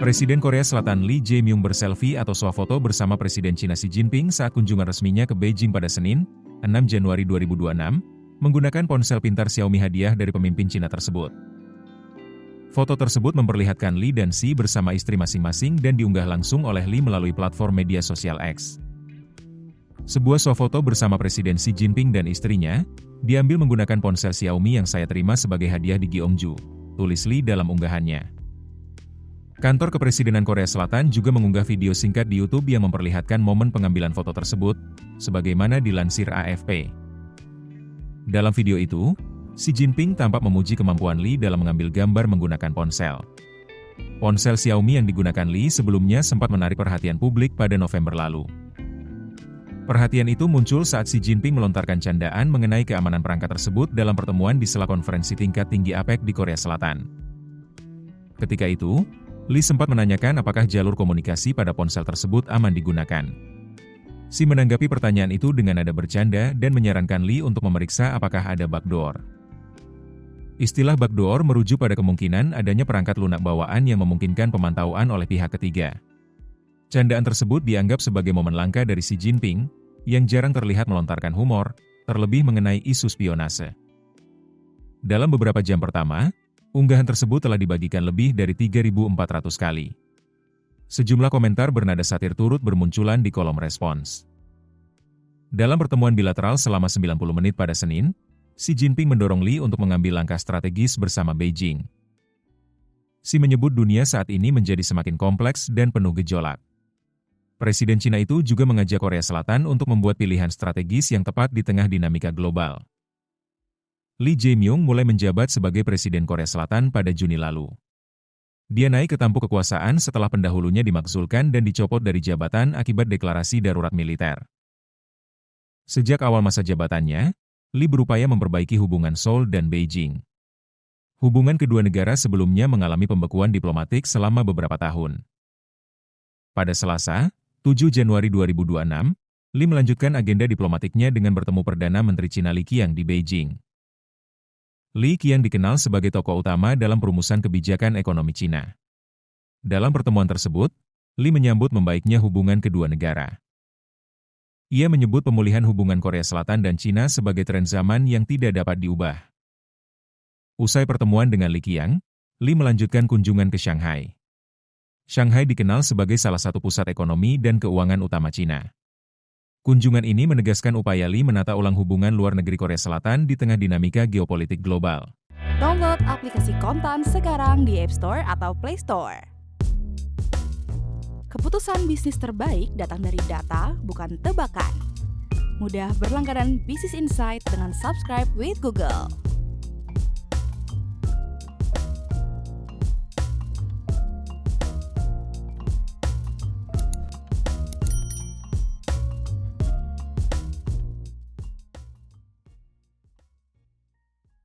Presiden Korea Selatan Lee Jae-myung berselfie atau swafoto bersama Presiden Cina Xi Jinping saat kunjungan resminya ke Beijing pada Senin, 6 Januari 2026, menggunakan ponsel pintar Xiaomi hadiah dari pemimpin Cina tersebut. Foto tersebut memperlihatkan Lee dan Xi bersama istri masing-masing dan diunggah langsung oleh Lee melalui platform media sosial X. Sebuah swafoto bersama Presiden Xi Jinping dan istrinya, diambil menggunakan ponsel Xiaomi yang saya terima sebagai hadiah di Gyeongju, tulis Lee dalam unggahannya. Kantor Kepresidenan Korea Selatan juga mengunggah video singkat di YouTube yang memperlihatkan momen pengambilan foto tersebut, sebagaimana dilansir AFP. Dalam video itu, Xi Jinping tampak memuji kemampuan Lee dalam mengambil gambar menggunakan ponsel. Ponsel Xiaomi yang digunakan Lee sebelumnya sempat menarik perhatian publik pada November lalu. Perhatian itu muncul saat Xi Jinping melontarkan candaan mengenai keamanan perangkat tersebut dalam pertemuan di sela konferensi tingkat tinggi APEC di Korea Selatan. Ketika itu, Lee sempat menanyakan apakah jalur komunikasi pada ponsel tersebut aman digunakan. Xi menanggapi pertanyaan itu dengan nada bercanda dan menyarankan Lee untuk memeriksa apakah ada backdoor. Istilah backdoor merujuk pada kemungkinan adanya perangkat lunak bawaan yang memungkinkan pemantauan oleh pihak ketiga. Candaan tersebut dianggap sebagai momen langka dari Xi Jinping, yang jarang terlihat melontarkan humor, terlebih mengenai isu spionase. Dalam beberapa jam pertama, unggahan tersebut telah dibagikan lebih dari 3.400 kali. Sejumlah komentar bernada satir turut bermunculan di kolom respons. Dalam pertemuan bilateral selama 90 menit pada Senin, Xi Jinping mendorong Lee untuk mengambil langkah strategis bersama Beijing. Xi menyebut dunia saat ini menjadi semakin kompleks dan penuh gejolak. Presiden Cina itu juga mengajak Korea Selatan untuk membuat pilihan strategis yang tepat di tengah dinamika global. Lee Jae-myung mulai menjabat sebagai Presiden Korea Selatan pada Juni lalu. Dia naik ke tampuk kekuasaan setelah pendahulunya dimakzulkan dan dicopot dari jabatan akibat deklarasi darurat militer. Sejak awal masa jabatannya, Lee berupaya memperbaiki hubungan Seoul dan Beijing. Hubungan kedua negara sebelumnya mengalami pembekuan diplomatik selama beberapa tahun. Pada Selasa, 7 Januari 2026, Lee melanjutkan agenda diplomatiknya dengan bertemu Perdana Menteri Cina Li Qiang di Beijing. Li Qiang dikenal sebagai tokoh utama dalam perumusan kebijakan ekonomi Cina. Dalam pertemuan tersebut, Lee menyambut membaiknya hubungan kedua negara. Ia menyebut pemulihan hubungan Korea Selatan dan Cina sebagai tren zaman yang tidak dapat diubah. Usai pertemuan dengan Li Qiang, Lee melanjutkan kunjungan ke Shanghai. Shanghai dikenal sebagai salah satu pusat ekonomi dan keuangan utama Cina. Kunjungan ini menegaskan upaya Lee menata ulang hubungan luar negeri Korea Selatan di tengah dinamika geopolitik global. Download aplikasi Kontan sekarang di App Store atau Play Store. Keputusan bisnis terbaik datang dari data, bukan tebakan. Mudah berlangganan Business Insight dengan subscribe with Google.